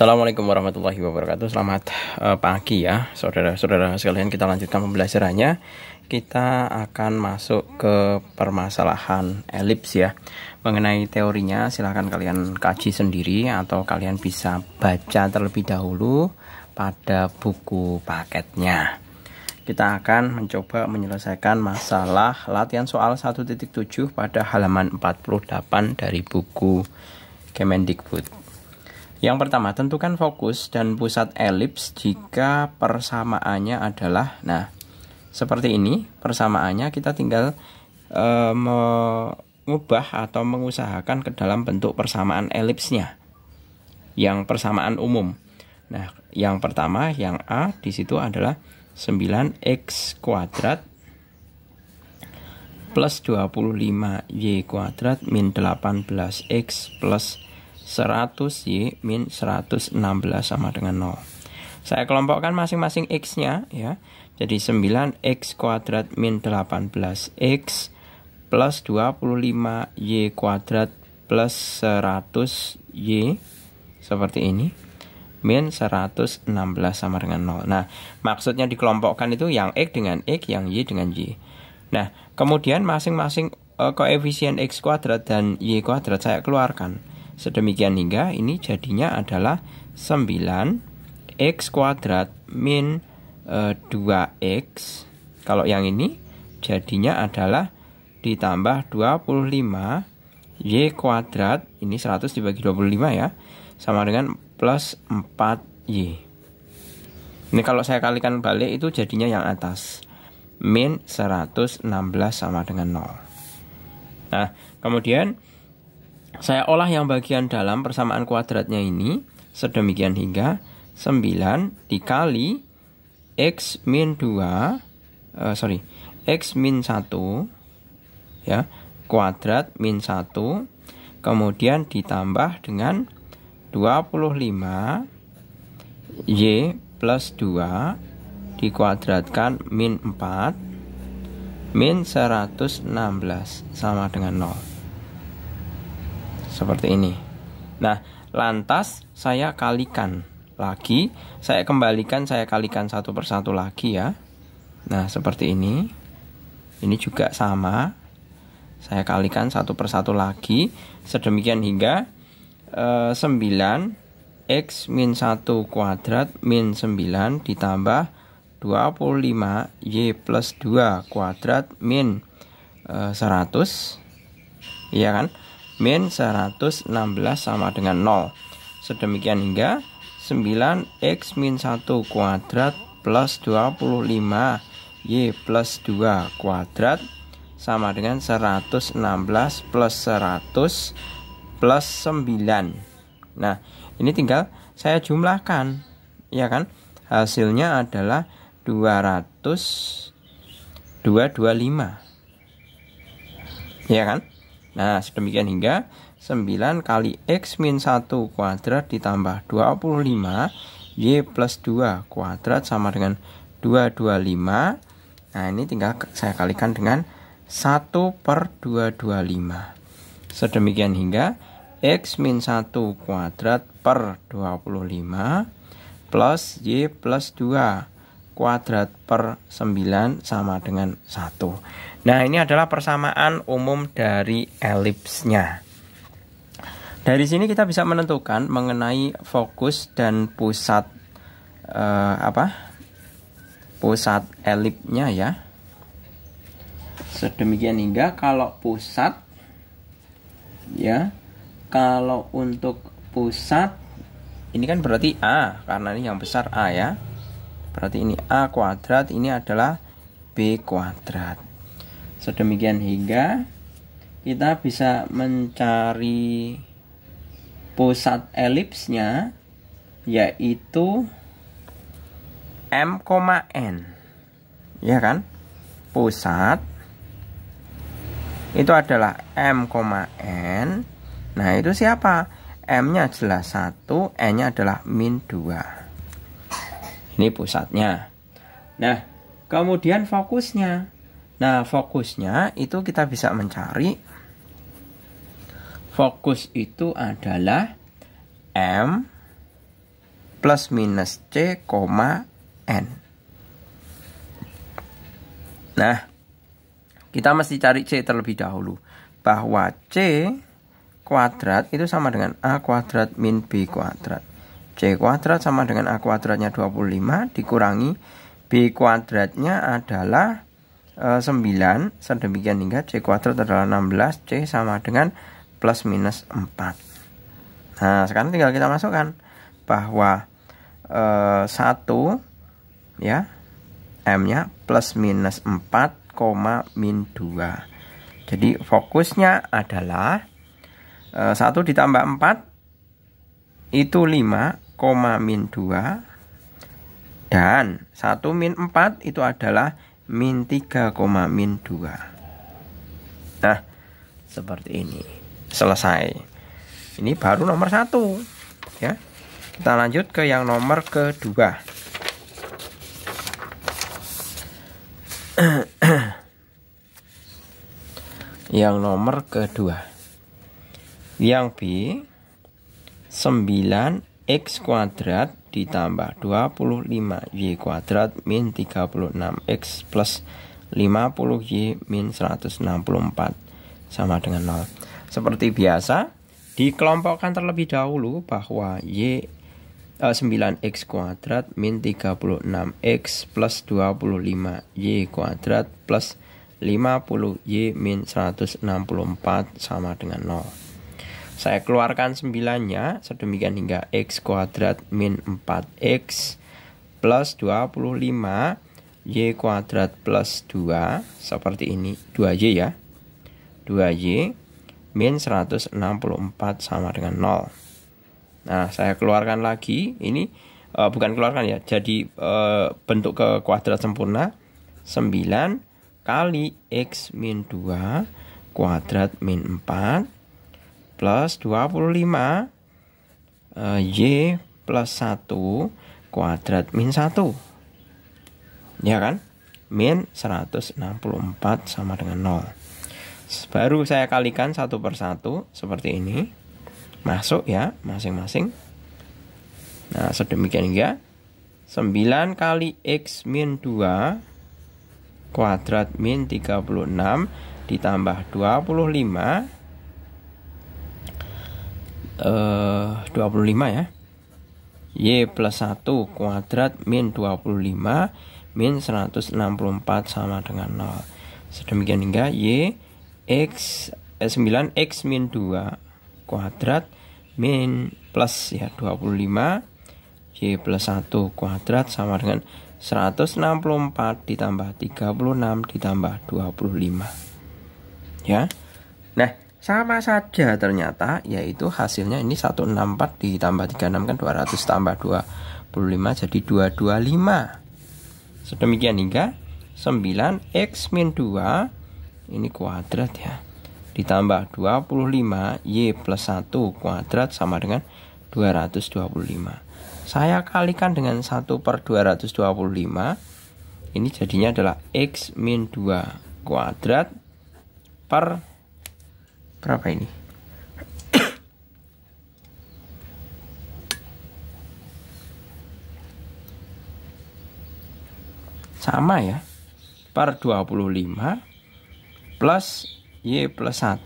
Assalamualaikum warahmatullahi wabarakatuh. Selamat pagi ya saudara-saudara sekalian. Kita lanjutkan pembelajarannya. Kita akan masuk ke permasalahan elips ya. Mengenai teorinya silahkan kalian kaji sendiri atau kalian bisa baca terlebih dahulu pada buku paketnya. Kita akan mencoba menyelesaikan masalah latihan soal 1.7 pada halaman 48 dari buku Kemendikbud. Yang pertama, tentukan fokus dan pusat elips jika persamaannya adalah, nah, seperti ini. Persamaannya kita tinggal mengubah atau mengusahakan ke dalam bentuk persamaan elipsnya, yang persamaan umum. Nah, yang pertama, yang A di situ adalah 9x kuadrat plus 25y kuadrat min 18x plus 100y min 116 sama dengan 0. Saya kelompokkan masing-masing x-nya ya. Jadi 9x kuadrat min 18x plus 25y kuadrat plus 100y seperti ini min 116 sama dengan 0. Nah, maksudnya dikelompokkan itu yang x dengan x, yang y dengan y. Nah, kemudian masing-masing koefisien x kuadrat dan y kuadrat saya keluarkan. Sedemikian hingga ini jadinya adalah 9x kuadrat min 2x. Kalau yang ini jadinya adalah ditambah 25y kuadrat. Ini 100 dibagi 25 ya. Sama dengan plus 4y. Ini kalau saya kalikan balik itu jadinya yang atas. Min 116 sama dengan 0. Nah, kemudian saya olah yang bagian dalam persamaan kuadratnya ini sedemikian hingga 9 dikali x min 1 ya, kuadrat min 1, kemudian ditambah dengan 25y plus 2 dikuadratkan min 4 min 116 sama dengan 0. Seperti ini. Nah, lantas saya kalikan lagi. Saya kembalikan, saya kalikan satu persatu lagi ya. Nah, seperti ini. Ini juga sama. Saya kalikan satu persatu lagi. Sedemikian hingga 9x min 1 kuadrat min 9 ditambah 25y plus 2 kuadrat min 100. Iya kan? Min 116 sama dengan 0. Sedemikian hingga 9x min 1 kuadrat plus 25y plus 2 kuadrat sama dengan 116 plus 100 plus 9. Nah, ini tinggal saya jumlahkan, ya kan? Hasilnya adalah 225. Ya kan? Nah, sedemikian hingga 9 kali x min 1 kuadrat ditambah 25y plus 2 kuadrat sama dengan 225. Nah, ini tinggal saya kalikan dengan 1/225. Sedemikian hingga x min 1 kuadrat per 25 plus y plus 2 kuadrat per 9 sama dengan 1. Nah, ini adalah persamaan umum dari elipsnya. Dari sini kita bisa menentukan mengenai fokus dan pusat pusat elipsnya ya. Sedemikian hingga kalau pusat ya, kalau untuk pusat ini kan berarti A, karena ini yang besar A ya. Berarti ini A kuadrat, ini adalah B kuadrat. Sedemikian hingga kita bisa mencari pusat elipsnya, yaitu M, N. Ya kan? Pusat itu adalah M, N. Nah, itu siapa? M-nya jelas 1, N-nya adalah min 2. Ini pusatnya. Nah, kemudian fokusnya. Nah, fokusnya itu kita bisa mencari. Fokus itu adalah M plus minus C, N. Nah, kita mesti cari C terlebih dahulu. Bahwa C kuadrat itu sama dengan A kuadrat min B kuadrat. C kuadrat sama dengan A kuadratnya 25 dikurangi B kuadratnya adalah 9. Sedemikian hingga C kuadrat adalah 16. C sama dengan plus minus 4. Nah, sekarang tinggal kita masukkan bahwa 1 ya, M-nya plus minus 4, min 2. Jadi fokusnya adalah 1 ditambah 4 itu 5, min 2. Dan 1 min 4 itu adalah min 3, min 2. Nah, seperti ini. Selesai. Ini baru nomor 1 ya. Kita lanjut ke yang nomor kedua. Yang nomor kedua. Yang B, 9x kuadrat ditambah 25y kuadrat min 36x plus 50y min 164 sama dengan 0. Seperti biasa, dikelompokkan terlebih dahulu bahwa 9x kuadrat min 36x plus 25y kuadrat plus 50y min 164 sama dengan 0. Saya keluarkan 9-nya sedemikian hingga x kuadrat min 4x plus 25y kuadrat plus 2 seperti ini, 2y ya, 2y min 164 sama dengan 0. Nah, saya keluarkan lagi, ini bukan keluarkan ya, jadi bentuk ke kuadrat sempurna. 9 kali x min 2 kuadrat min 4 plus 25 y plus 1 kuadrat min 1, ya kan, min 164 sama dengan 0. Baru saya kalikan satu per satu seperti ini, masuk ya masing-masing. Nah, sedemikian hingga 9 kali x min 2 kuadrat min 36 ditambah 25 ya, y plus 1 kuadrat min 25 min 164 sama dengan 0. Sedemikian hingga y 9x min 2 kuadrat min plus ya 25 y plus 1 kuadrat sama dengan 164 ditambah 36 ditambah 25 ya. Nah, sama saja ternyata, yaitu hasilnya ini 164 ditambah 36 kan 200 tambah 25 jadi 225. Sedemikian hingga 9x min 2 ini kuadrat ya, ditambah 25 y plus 1 kuadrat sama dengan 225. Saya kalikan dengan 1 per 225. Ini jadinya adalah x min 2 kuadrat per berapa ini? Sama ya, per 25 plus y plus 1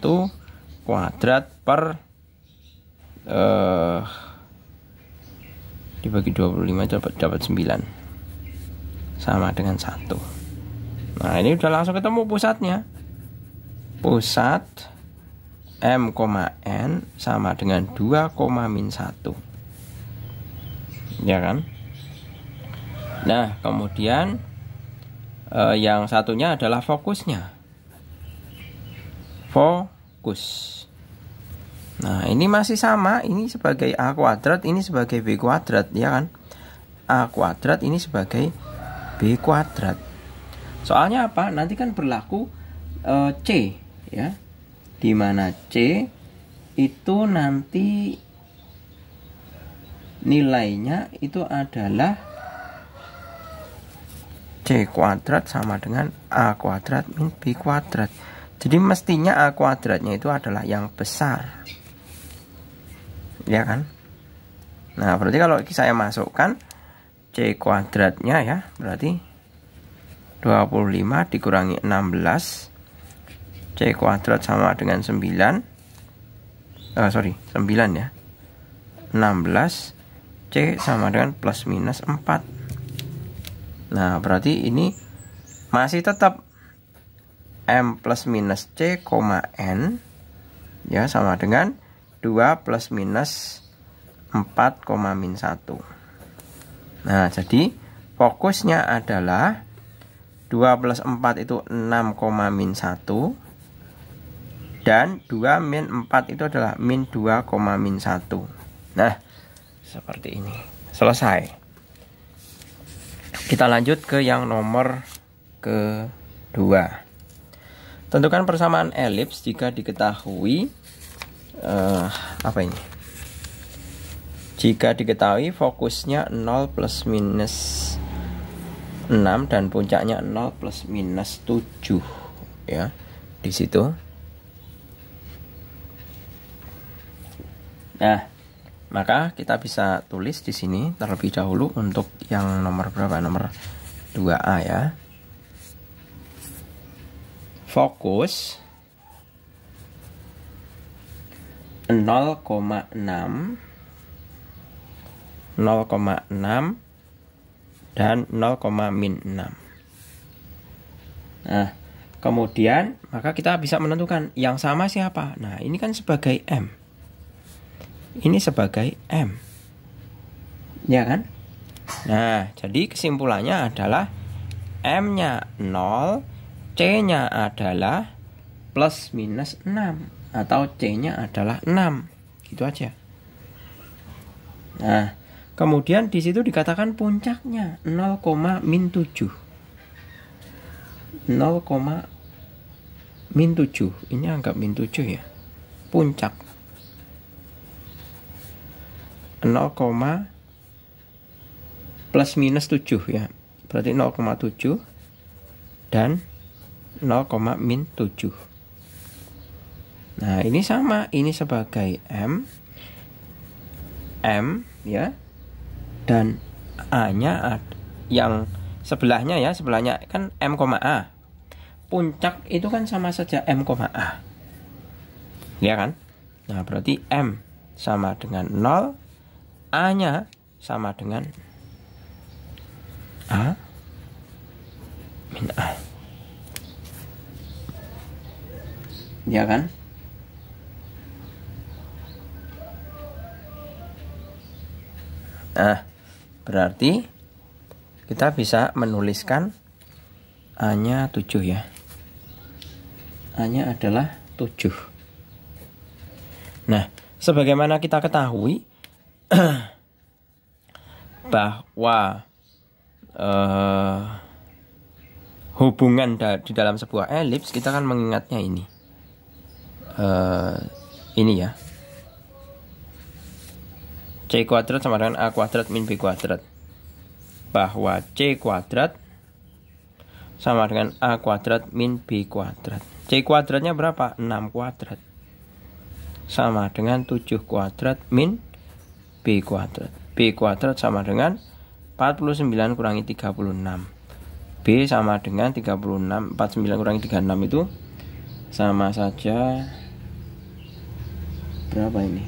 kuadrat per dibagi 25 dapat 9 sama dengan 1. Nah, ini udah langsung ketemu pusatnya. Pusat M, N sama dengan 2, min 1. Ya kan? Nah, kemudian yang satunya adalah fokusnya. Fokus. Nah, ini masih sama, ini sebagai A kuadrat, ini sebagai B kuadrat, ya kan? A kuadrat ini sebagai B kuadrat. Soalnya apa? Nanti kan berlaku C, ya. Di mana C itu nanti nilainya itu adalah C kuadrat sama dengan A kuadrat min B kuadrat. Jadi mestinya A kuadratnya itu adalah yang besar, ya kan? Nah, berarti kalau saya masukkan C kuadratnya ya, berarti 25 dikurangi 16. C kuadrat sama dengan 9. 9 ya. 16. C sama dengan plus minus 4. Nah, berarti ini masih tetap M plus minus C, N ya sama dengan 2 plus minus 4, min 1. Nah, jadi fokusnya adalah 2 plus 4 itu 6, min 1. Dan 2 min 4 itu adalah min 2, min 1. Nah, seperti ini. Selesai. Kita lanjut ke yang nomor kedua. Tentukan persamaan elips jika diketahui apa ini? Jika diketahui fokusnya 0 plus minus 6 dan puncaknya 0 plus minus 7 ya. Di situ. Nah, maka kita bisa tulis di sini terlebih dahulu untuk yang nomor berapa? Nomor 2A ya. Fokus 0,6 dan 0,-6. Nah, kemudian maka kita bisa menentukan yang sama siapa. Nah, ini kan sebagai M. Ini sebagai M. Ya kan? Nah, jadi kesimpulannya adalah M-nya 0, C-nya adalah plus minus 6 atau C-nya adalah 6. Gitu aja. Nah, kemudian di situ dikatakan puncaknya 0, min 7. 0, min 7. Ini anggap min 7 ya. Puncak 0, plus minus 7 ya. Berarti 0,7 dan 0, min 7. Nah, ini sama, ini sebagai M ya. Dan A-nya yang sebelahnya ya, sebelahnya kan M, A. Puncak itu kan sama saja M, A. Ya kan? Nah, berarti M sama dengan 0, A-nya sama dengan A min A. Ya kan? Nah, berarti kita bisa menuliskan A-nya 7 ya. A-nya adalah 7. Nah, sebagaimana kita ketahui bahwa hubungan di dalam sebuah elips, kita kan mengingatnya ini. Ini ya. C kuadrat sama dengan A kuadrat min B kuadrat. Bahwa C kuadrat sama dengan A kuadrat min B kuadrat. C kuadratnya berapa? 6 kuadrat. Sama dengan 7 kuadrat min B kuadrat. B kuadrat sama dengan 49 kurangi 36. B sama dengan 36. 49 kurangi 36 itu sama saja berapa ini?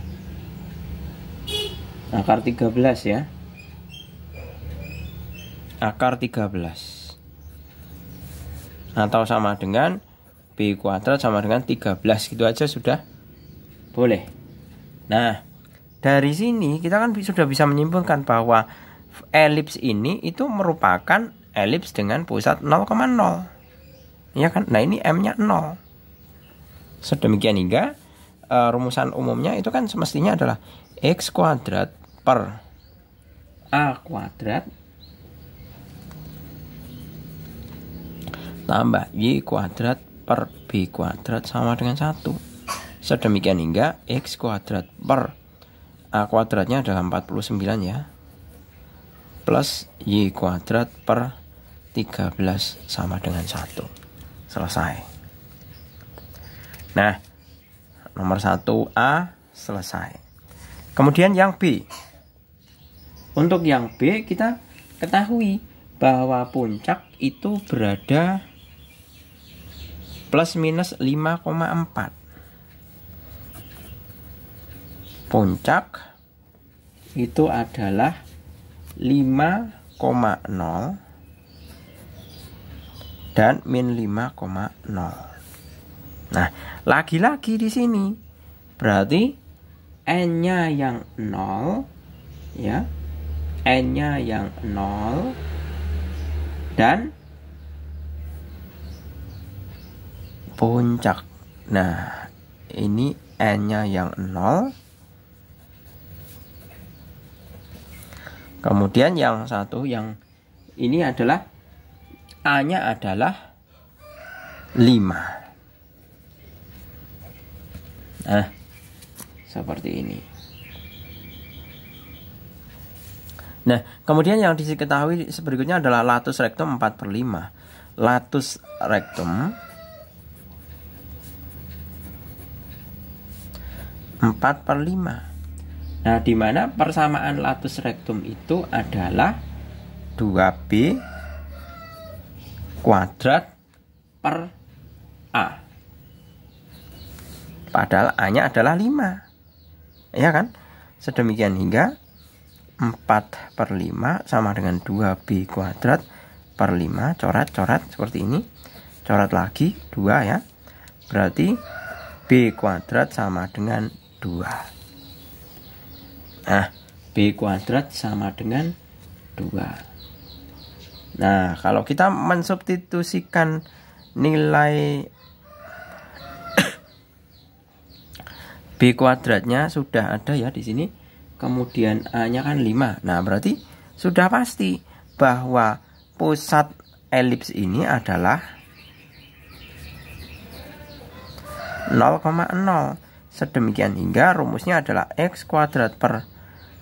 Akar 13 ya. Akar 13. Atau sama dengan B kuadrat sama dengan 13. Gitu aja sudah boleh. Nah, dari sini kita kan sudah bisa menyimpulkan bahwa elips ini itu merupakan elips dengan pusat 0,0. Ya kan? Nah, ini M-nya 0. Sedemikian hingga rumusan umumnya itu kan semestinya adalah X kuadrat per A kuadrat tambah Y kuadrat per B kuadrat sama dengan 1. Sedemikian hingga X kuadrat per A kuadratnya adalah 49 ya, plus Y kuadrat per 13 sama dengan 1. Selesai. Nah, nomor 1A selesai. Kemudian yang B. Untuk yang B kita ketahui bahwa puncak itu berada plus minus 5,4. Puncak itu adalah 5,0 dan min 5,0. Nah, lagi-lagi di sini berarti n-nya yang 0 ya. N-nya yang 0 dan puncak. Nah, ini n-nya yang 0. Kemudian yang satu yang ini adalah A-nya adalah 5. Nah, seperti ini. Nah, kemudian yang diketahui berikutnya adalah latus rektum 4/5. Latus rektum 4/5. Nah, di mana persamaan latus rektum itu adalah 2B kuadrat per A. Padahal A-nya adalah 5. Ya kan? Sedemikian hingga 4/5 sama dengan 2B kuadrat per 5. Coret-coret seperti ini. Coret lagi 2 ya. Berarti B kuadrat sama dengan 2. Nah, B kuadrat sama dengan 2. Nah, kalau kita mensubstitusikan nilai B kuadratnya sudah ada ya di sini. Kemudian A-nya kan 5. Nah, berarti sudah pasti bahwa pusat elips ini adalah 0,0. Sedemikian hingga rumusnya adalah X kuadrat per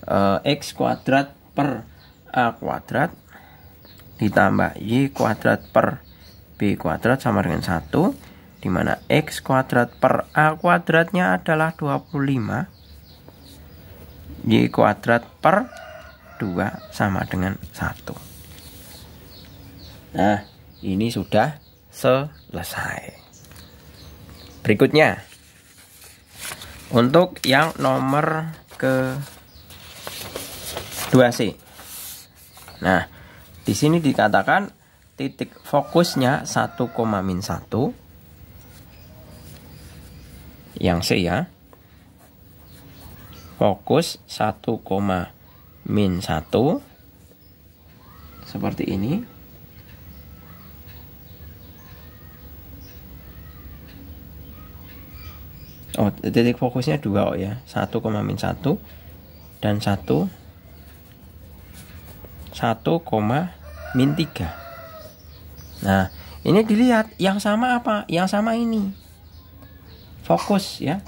A kuadrat ditambah Y kuadrat per B kuadrat sama dengan 1, di mana X kuadrat per A kuadratnya adalah 25, Y kuadrat per 2 sama dengan 1. Nah, ini sudah selesai. Berikutnya, untuk yang nomor ke 2C. Nah, di sini dikatakan titik fokusnya 1,-1 yang C ya. Fokus 1,-1 seperti ini. Oh, titik fokusnya 2 ya. 1,-1 dan 1,-3. Nah, ini dilihat yang sama apa? Yang sama ini. Fokus ya.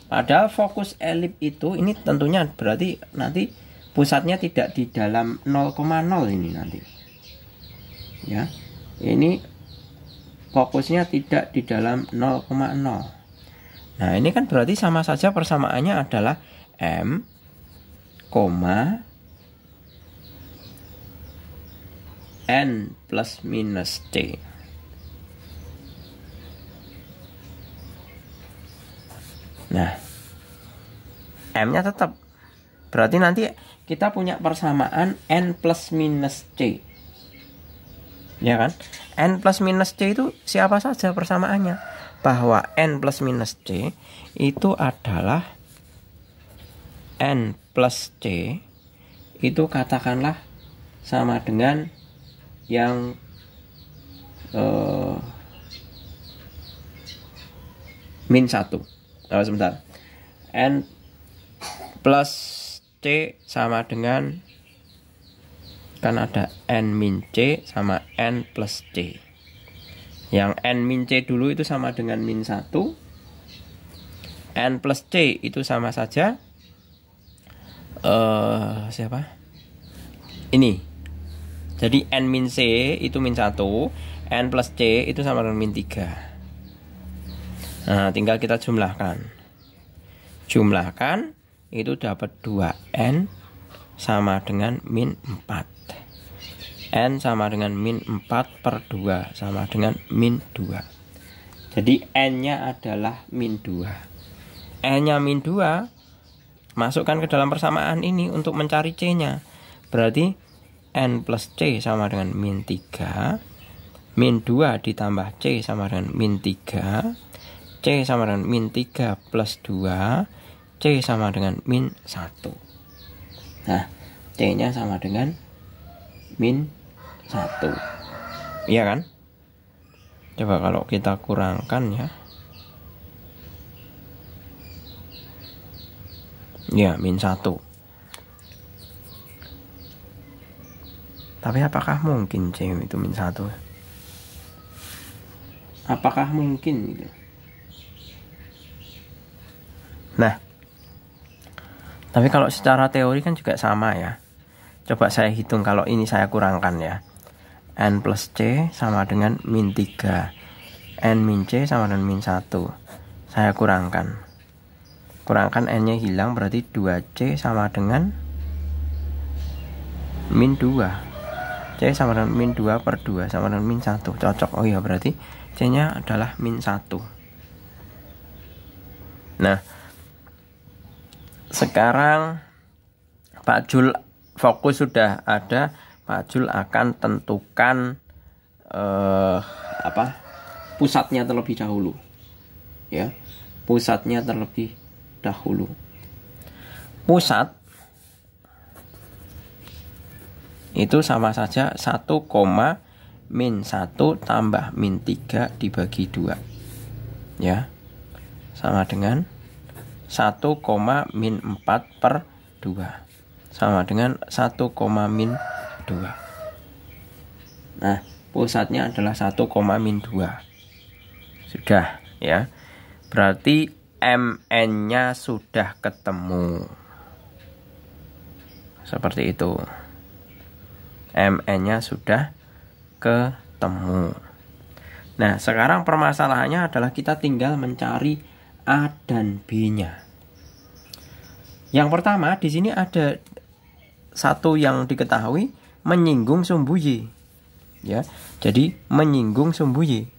Padahal fokus elip itu ini tentunya berarti nanti pusatnya tidak di dalam 0,0 ini nanti. Ya. Ini fokusnya tidak di dalam 0,0. Nah, ini kan berarti sama saja persamaannya adalah M, N plus minus T. Nah, M-nya tetap. Berarti nanti kita punya persamaan N plus minus C. Ya kan? N plus minus C itu siapa saja persamaannya? Bahwa N plus minus C itu adalah N plus C itu katakanlah sama dengan yang min 1. Sebentar. N plus C sama dengan, kan ada N min C sama N plus C. Yang N min C dulu itu sama dengan min 1. N plus C itu sama saja siapa? Ini. Jadi N min C itu min 1, N plus C itu sama dengan min 3. Nah, tinggal kita jumlahkan. Jumlahkan itu dapat 2N sama dengan min 4. N sama dengan min 4 per 2 sama dengan min 2. Jadi N-nya adalah min 2. N-nya min 2, masukkan ke dalam persamaan ini untuk mencari C-nya. Berarti N plus C sama dengan min 3. Min 2 ditambah C sama dengan min 3. C sama dengan min 3 plus 2. C sama dengan min 1. Nah, C-nya sama dengan min 1. Iya kan? Coba kalau kita kurangkan ya. Ya, min 1. Tapi apakah mungkin C itu min 1? Apakah mungkin gitu? Nah, tapi kalau secara teori kan juga sama ya. Coba saya hitung kalau ini saya kurangkan ya. N plus C sama dengan min 3. N min C sama dengan min 1. Saya kurangkan. Kurangkan N-nya hilang, berarti 2C sama dengan min 2. C sama dengan min 2 per 2 sama dengan min 1. Cocok. Oh iya, berarti C-nya adalah min 1. Nah, sekarang Pak Jul fokus sudah ada. Pak Jul akan tentukan pusatnya terlebih dahulu. Ya, pusatnya terlebih dahulu. Pusat itu sama saja 1, min 1 tambah min 3 dibagi 2. Ya, sama dengan 1, min 4 per 2 sama dengan 1, min 2. Nah, pusatnya adalah 1, min 2. Sudah ya. Berarti MN-nya sudah ketemu. Seperti itu. MN-nya sudah ketemu. Nah, sekarang permasalahannya adalah kita tinggal mencari A dan B-nya. Yang pertama, di sini ada satu yang diketahui, menyinggung sumbu Y. Ya, jadi menyinggung sumbu Y.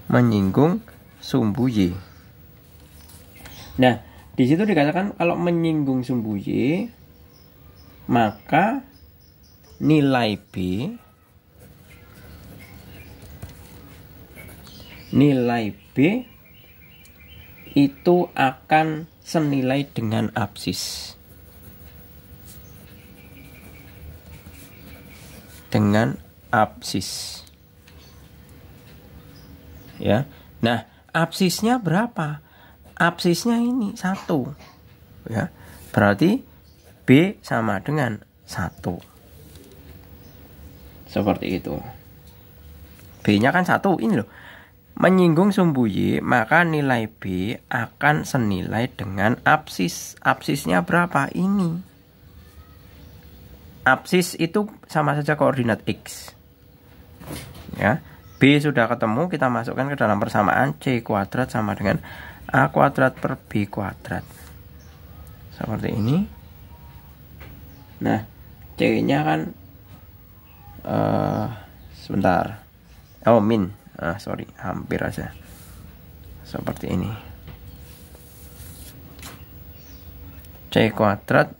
Menyinggung sumbu Y. Nah, di situ dikatakan kalau menyinggung sumbu Y, maka nilai B itu akan senilai dengan absis. Dengan absis. Ya. Nah, absisnya berapa? Absisnya ini 1. Ya. Berarti B sama dengan 1. Seperti itu. B-nya kan 1, ini loh. Menyinggung sumbu Y, maka nilai B akan senilai dengan absis. Absisnya berapa? Ini. Absis itu sama saja koordinat X. Ya. B sudah ketemu, kita masukkan ke dalam persamaan. C kuadrat sama dengan A kuadrat per B kuadrat. Seperti ini. Nah, C-nya kan sebentar. Oh, min. Sorry, hampir aja. Seperti ini. C kuadrat.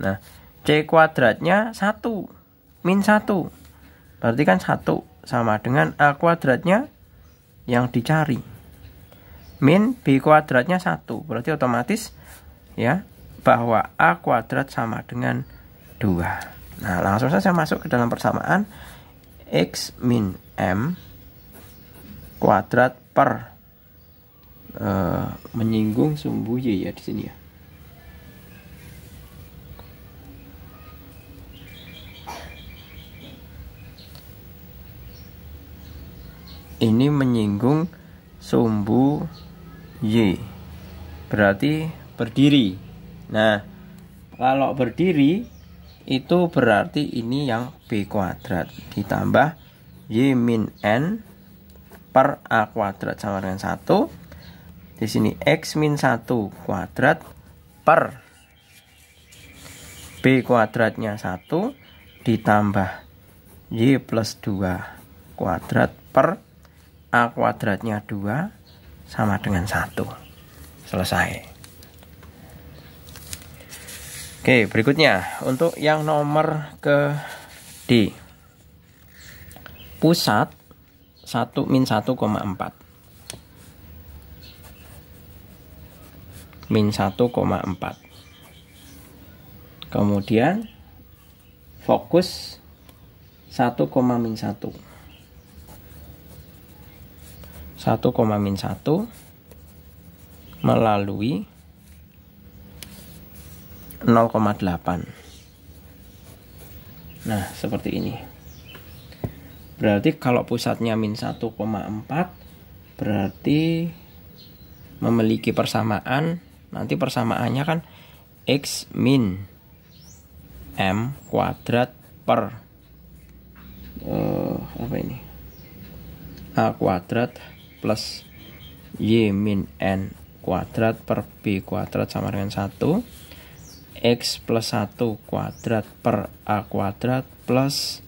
Nah, C kuadratnya 1. Min 1. Berarti kan 1 sama dengan A kuadratnya yang dicari. Min B kuadratnya 1. Berarti otomatis ya bahwa A kuadrat sama dengan 2. Nah, langsung saja masuk ke dalam persamaan. X min M kuadrat per menyinggung sumbu Y ya di sini ya. Ini menyinggung sumbu Y. Berarti berdiri. Nah, kalau berdiri itu berarti ini yang B kuadrat ditambah Y min N per A kuadrat sama dengan 1 Di sini X min 1 kuadrat per B kuadratnya 1 ditambah Y plus 2 kuadrat per A kuadratnya 2 sama dengan 1. Selesai. Oke, berikutnya untuk yang nomor ke D. Pusat 1 min 1,4. Min 1,4. Kemudian fokus 1, min 1. 1, min 1 melalui 0,8. Nah, seperti ini. Berarti kalau pusatnya min 1,4 berarti memiliki persamaan. Nanti persamaannya kan X min M kuadrat per apa ini? A kuadrat plus Y min N kuadrat per B kuadrat sama dengan 1. X plus 1 kuadrat per A kuadrat plus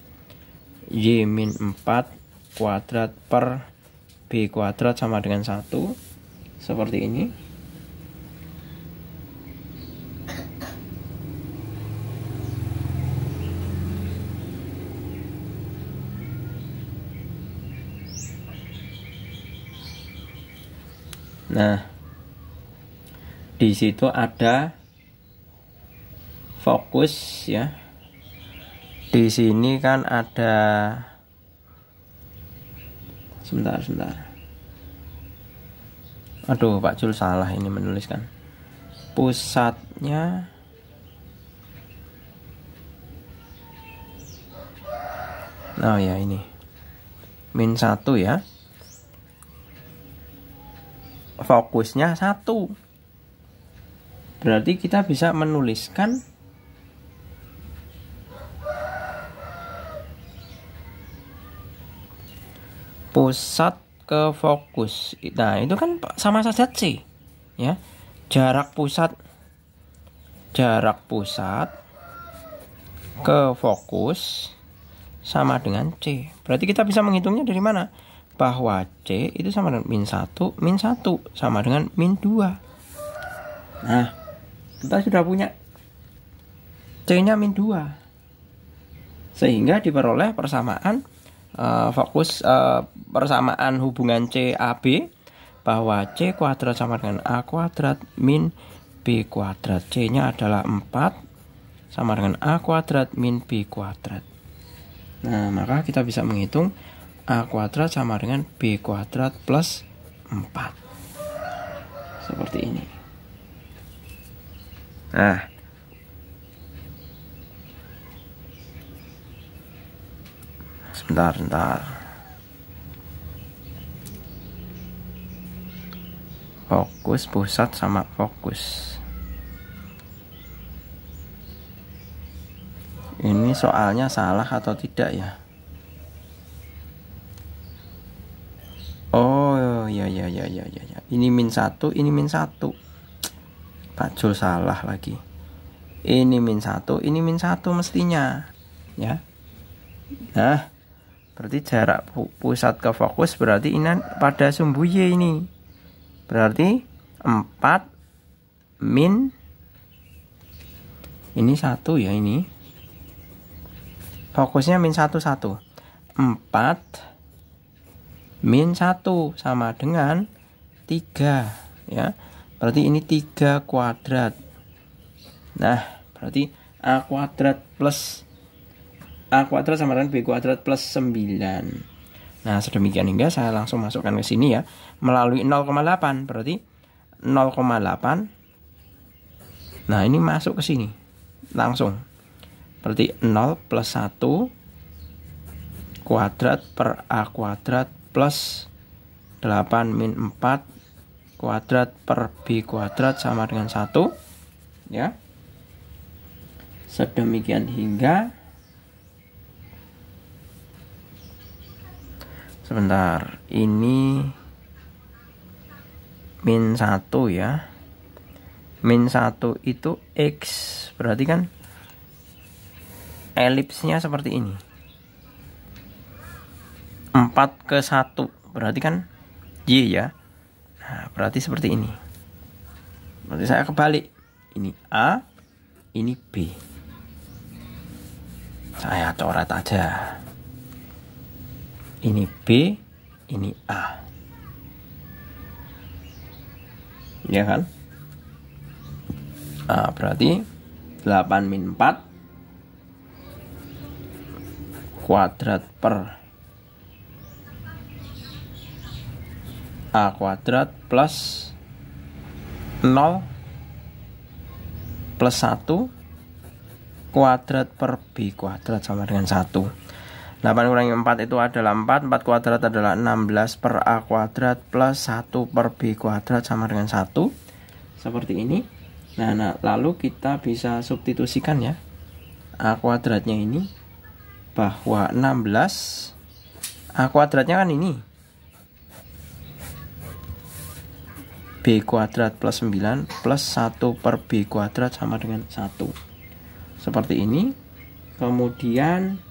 Y min 4 kuadrat per B kuadrat sama dengan 1. Seperti ini. Nah, di situ ada fokus ya. Di sini kan ada sebentar. Aduh, Pak Jul salah ini menuliskan. Pusatnya oh ya ini. Min 1 ya. Fokusnya 1. Berarti kita bisa menuliskan pusat ke fokus. Nah, itu kan sama saja C ya. Jarak pusat ke fokus sama dengan C. Berarti kita bisa menghitungnya dari mana? Bahwa C itu sama dengan min 1 sama dengan min 2. Nah, kita sudah punya C-nya min 2. Sehingga diperoleh persamaan persamaan hubungan CAB bahwa C kuadrat sama dengan A kuadrat min B kuadrat. C-nya adalah 4 sama dengan A kuadrat min B kuadrat. Nah, maka kita bisa menghitung A kuadrat sama dengan B kuadrat plus 4. Seperti ini. Nah, sebentar. Fokus, pusat sama fokus. Ini soalnya salah atau tidak ya? Oh ya. Ini min 1, ini min 1. Pak Jul salah lagi. Ini min 1, ini min 1 mestinya. Ya. Nah, berarti jarak pusat ke fokus berarti ini pada sumbu Y ini. Berarti 4 min ini 1 ya ini. Fokusnya min 1. 4 min 1 sama dengan 3 ya. Berarti ini 3 kuadrat. Nah, berarti A kuadrat sama dengan B kuadrat plus 9. Nah, sedemikian hingga saya langsung masukkan ke sini ya. Melalui 0,8 berarti 0,8. Nah, ini masuk ke sini. Langsung. Berarti 0 plus 1 kuadrat per A kuadrat plus 8 min 4 kuadrat per B kuadrat sama dengan 1 ya. Sedemikian hingga sebentar, ini min 1 ya. Min 1 itu X, berarti kan elipsnya seperti ini. 4 ke 1, berarti kan Y ya. Nah, berarti seperti ini. Berarti saya kebalik. Ini A, ini B. Saya coret aja. Ini B, ini A. Ya kan? Nah, berarti 8 min 4 kuadrat per A kuadrat plus 0 plus 1 kuadrat per B kuadrat sama dengan 1. 8 kurangi 4 itu adalah 4. 4 kuadrat adalah 16 per A kuadrat plus 1 per B kuadrat sama dengan 1. Seperti ini. Nah, lalu kita bisa substitusikan ya. A kuadratnya ini bahwa 16 A kuadratnya kan ini. B kuadrat plus 9 plus 1 per B kuadrat sama dengan 1. Seperti ini. Kemudian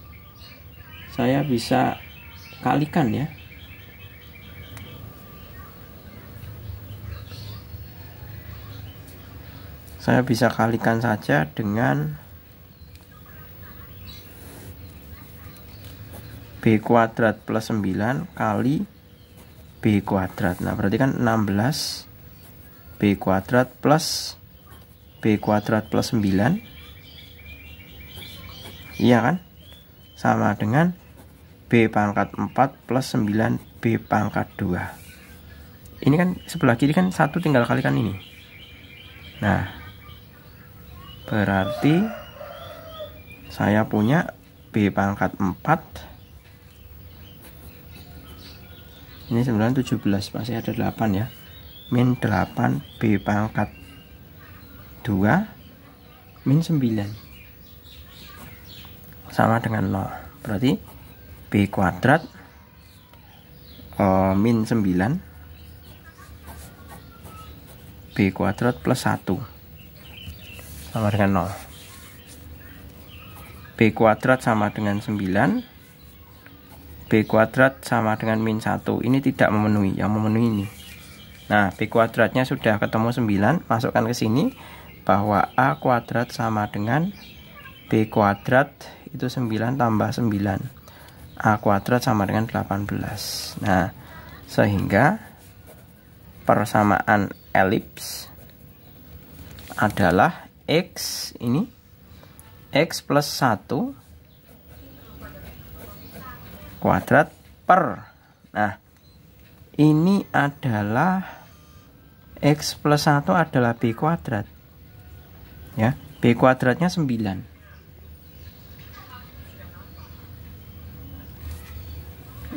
saya bisa kalikan ya. Saya bisa kalikan saja dengan B kuadrat plus 9 kali B kuadrat. Nah, berarti kan 16 B kuadrat plus B kuadrat plus 9. Iya kan? Sama dengan B pangkat 4 plus 9 B pangkat 2. Ini kan sebelah kiri kan 1 tinggal kalikan ini. Nah, berarti saya punya B pangkat 4. Ini 9 17, masih ada 8 ya. Min 8 B pangkat 2 min 9 sama dengan 0. Berarti B kuadrat min 9 B kuadrat plus 1 sama dengan 0. B kuadrat sama dengan 9, B kuadrat sama dengan min 1. Ini tidak memenuhi, yang memenuhi ini. Nah, B kuadratnya sudah ketemu 9, masukkan ke sini bahwa A kuadrat sama dengan B kuadrat itu 9 tambah 9. A kuadrat sama dengan 18. Nah, sehingga persamaan elips adalah X ini X plus 1 kuadrat per. Nah, ini adalah X plus 1 adalah B kuadrat. Ya, B kuadratnya 9.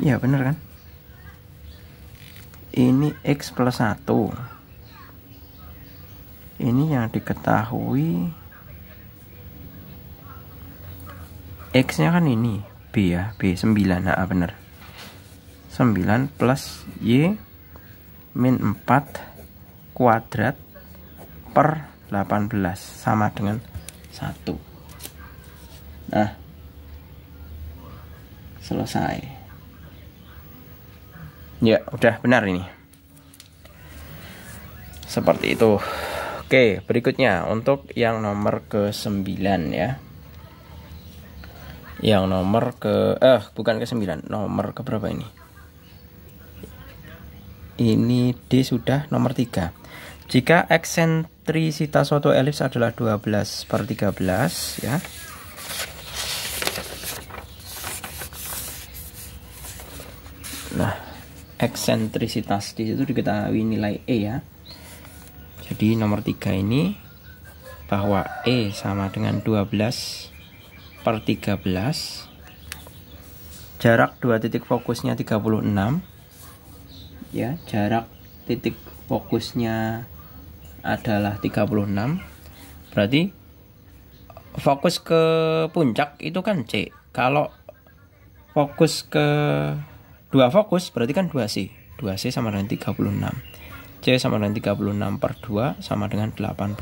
Iya, bener kan? Ini X plus 1. Ini yang diketahui X-nya kan ini B ya, B 9. Nah, bener. 9 plus Y min 4 kuadrat per 18 sama dengan 1. Nah, selesai. Ya, udah benar ini. Seperti itu. Oke, berikutnya untuk yang nomor ke-9 ya. Yang nomor bukan ke-9, nomor ke berapa ini? Ini D sudah, nomor 3. Jika eksentrisitas suatu elips adalah 12/13 ya. Nah, eksentrisitas di situ diketahui nilai E ya. Jadi nomor 3 ini bahwa E sama dengan 12/13. Jarak dua titik fokusnya 36. Ya, jarak titik fokusnya adalah 36. Berarti fokus ke puncak itu kan C. Kalau fokus ke dua fokus berarti kan 2C. 2C sama dengan 36. C sama dengan 36 per 2 sama dengan 18.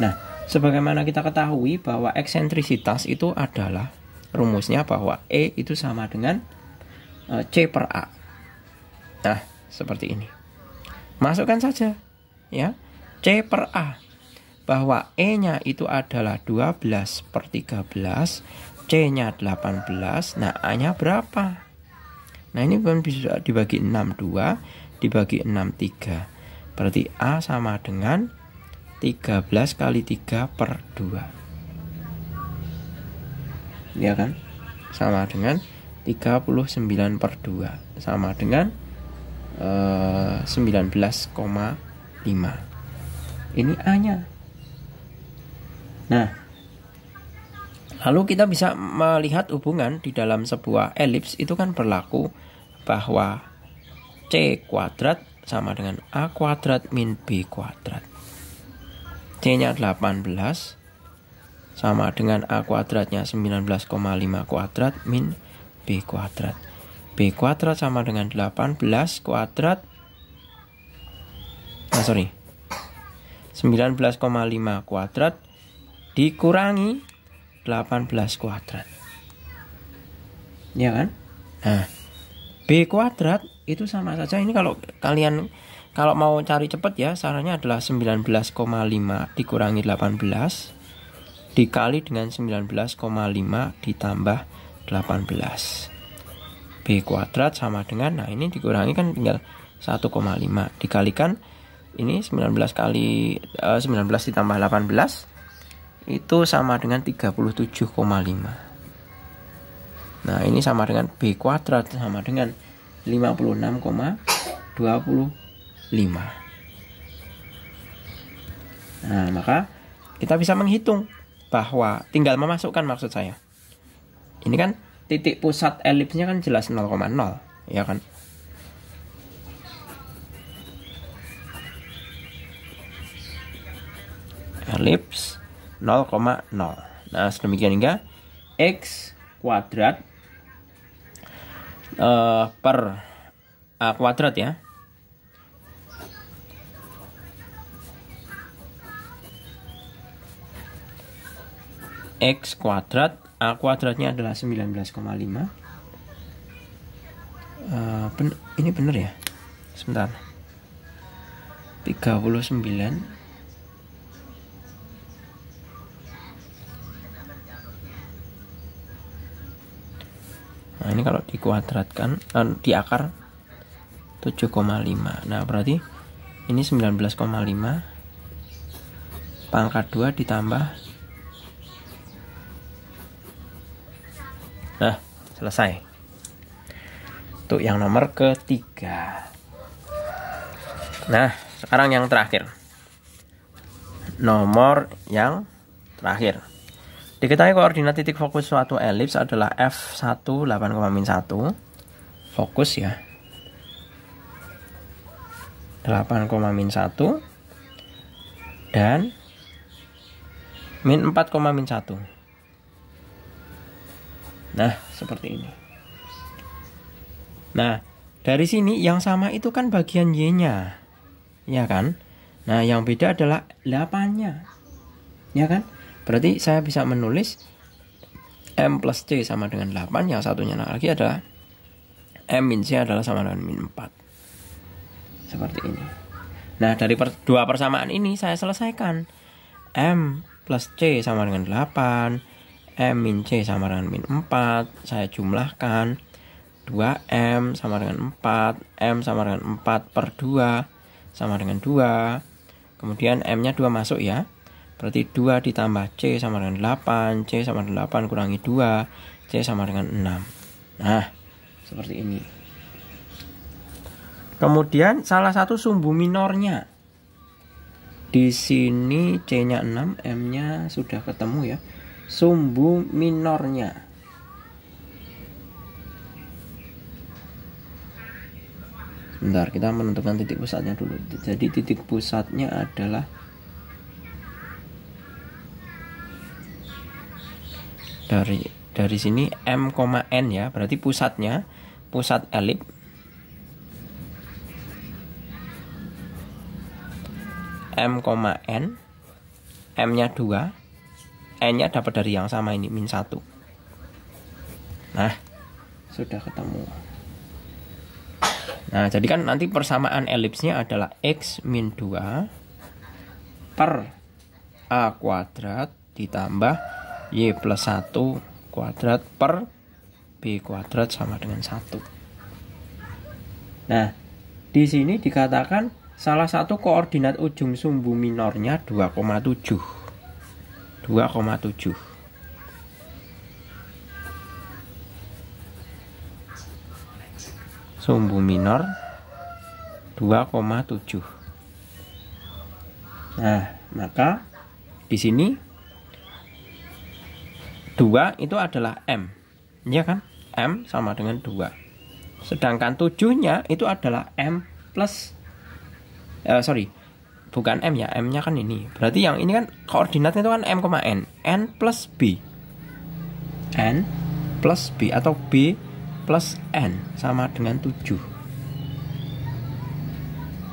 Nah, sebagaimana kita ketahui bahwa eksentrisitas itu adalah rumusnya bahwa E itu sama dengan C per A. Nah, seperti ini. Masukkan saja ya, C per A. Bahwa E-nya itu adalah 12 per 13, C-nya 18, nah A-nya berapa? Nah, ini kan bisa dibagi 6, 2, dibagi 6, 3. Berarti A sama dengan 13 kali 3 per 2. Ya kan? Sama dengan 39 per 2. Sama dengan 19,5. Ini A-nya. Nah, lalu kita bisa melihat hubungan di dalam sebuah elips itu kan berlaku bahwa C kuadrat sama dengan A kuadrat min B kuadrat. C-nya 18 sama dengan A kuadratnya 19,5 kuadrat min B kuadrat. B kuadrat sama dengan 18 kuadrat 19,5 kuadrat dikurangi 18 kuadrat. Ya kan? Nah, B kuadrat itu sama saja. Ini kalau kalian mau cari cepat ya, sarannya adalah 19,5 dikurangi 18 dikali dengan 19,5 ditambah 18. B kuadrat sama dengan, nah ini dikurangi kan tinggal 1,5 dikalikan ini 19 kali 19 ditambah 18 itu sama dengan 37,5. Nah, ini sama dengan B kuadrat sama dengan 56,25. Nah, maka kita bisa menghitung bahwa tinggal memasukkan, maksud saya. Ini kan titik pusat elipsnya kan jelas 0,0, ya kan? Elips 0,0. Nah, sedemikian hingga X kuadrat per A kuadrat ya. X kuadrat, A kuadratnya adalah 19,5. Ini benar ya? Sebentar. 39. Nah, ini kalau dikuadratkan di akar 7,5. Nah, berarti ini 19,5 pangkat 2 ditambah. Nah, selesai. Untuk yang nomor ketiga. Nah, sekarang yang terakhir. Nomor yang terakhir. Diketahui koordinat titik fokus suatu elips adalah F1 8,-1. Fokus ya. 8,-1 dan min 4,-1. Nah, seperti ini. Nah, dari sini yang sama itu kan bagian Y-nya. Ya kan? Nah, yang beda adalah 8-nya. Ya kan? Berarti saya bisa menulis M plus C sama dengan 8. Yang satunya lagi adalah M min C adalah sama dengan min 4. Seperti ini. Nah, dari dua persamaan ini saya selesaikan. M plus C sama dengan 8, M min C sama dengan min 4. Saya jumlahkan 2M sama dengan 4, M sama dengan 4 per 2 sama dengan 2. Kemudian M-nya 2 masuk ya. Berarti 2 ditambah C sama dengan 8, C sama dengan 8 kurangi 2, C sama dengan 6. Nah, seperti ini. Kemudian salah satu sumbu minornya. Di sini C-nya 6, M-nya sudah ketemu ya. Sumbu minornya. Bentar, kita menentukan titik pusatnya dulu. Jadi titik pusatnya adalah dari sini M, N ya. Berarti pusatnya, pusat elips M, N, M-nya 2, N-nya dapat dari yang sama ini, min 1. Nah, sudah ketemu. Nah, jadi kan nanti persamaan elipsnya adalah X min 2 per A kuadrat ditambah Y plus 1 kuadrat per B kuadrat sama dengan 1. Nah, di sini dikatakan salah satu koordinat ujung sumbu minornya 2,7. 2,7. Sumbu minor 2,7. Nah, maka di sini 2 itu adalah M. Ya kan? M sama dengan 2. Sedangkan 7-nya itu adalah M plus bukan M ya, M-nya kan ini. Berarti yang ini kan koordinatnya itu kan M, N. N plus B. N plus B atau B plus N sama dengan 7.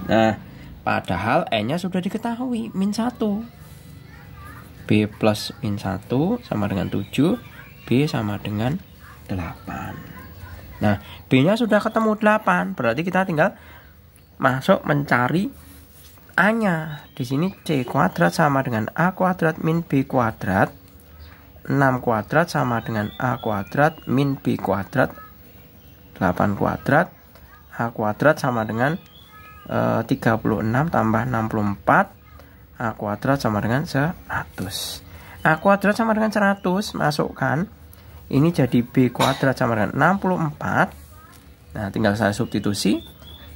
Nah, padahal N-nya sudah diketahui, min 1. B plus min 1 sama dengan 7, B sama dengan 8. Nah, B-nya sudah ketemu 8, berarti kita tinggal masuk mencari A-nya. Di sini C kuadrat sama dengan A kuadrat min B kuadrat. 6 kuadrat sama dengan A kuadrat min B kuadrat. 8 kuadrat, A kuadrat sama dengan 36 tambah 64, A kuadrat sama dengan 100. A kuadrat sama dengan 100, masukkan. Ini jadi B kuadrat sama dengan 64. Nah, tinggal saya substitusi.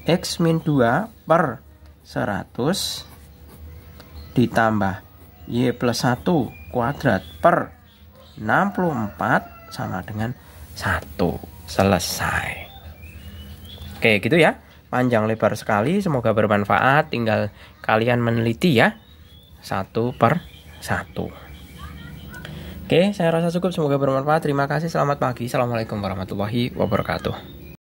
X min 2 per 100 ditambah Y plus 1 kuadrat per 64 sama dengan 1. Selesai. Oke, gitu ya. Panjang lebar sekali, semoga bermanfaat. Tinggal kalian meneliti ya, 1 per 1. Oke, saya rasa cukup, semoga bermanfaat. Terima kasih, selamat pagi. Assalamualaikum warahmatullahi wabarakatuh.